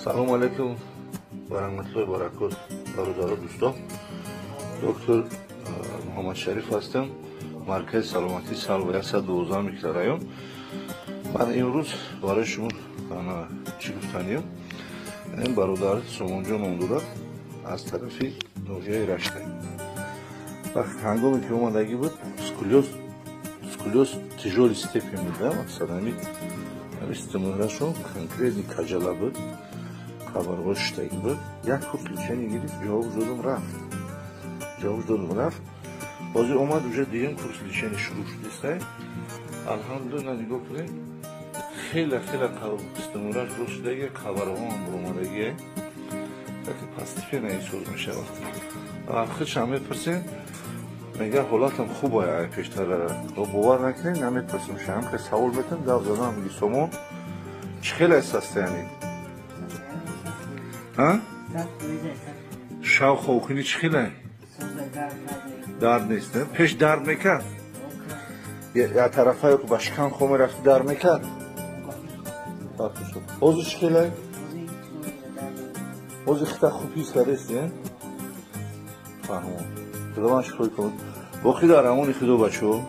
سلام علیکم و رحمت الله و برکاته برادر دوستان. دکتر محمد شریف هستم، مرکز سلامتی سلوه 112 میکرایون. من امروز برای شما چی گفتنیم؟ این برادر سومونجان اومده از طرف نوجه رشته. وقت هنگامی که اومدگی بود سکولیوز تیجوری степень بودم، مثلا استمرارشون конкретно کجلا بود، خبرها شتایی بود. یک کورس لیچنی گرفت، جواب دادم رفت. بازی اومد اونجا دیگه کورس لیچنی شروع شد. الحمدلله نگاه کنید خیلی استمرار شده، خبرها هم اومدگیه که پاستیفی نیسوز میشه. آخرش هم میپرسین میگه حالاتم خوبه پیشتر رو باور نکنین. نمیپرسیم شما که سوال بتون دو زدن میگی سومون چه خیلی احساس یعنی ها شاو خوکنی چه خیلی درد نیست. پیش درد میکرد یا طرفایی که باشکن خومه رفت درد میکرد. اوزو چه خیلی اوزو خیلی خوبیست کردیست فهمون خدا من شکر کنم. بخی دارم اونی خدا بچه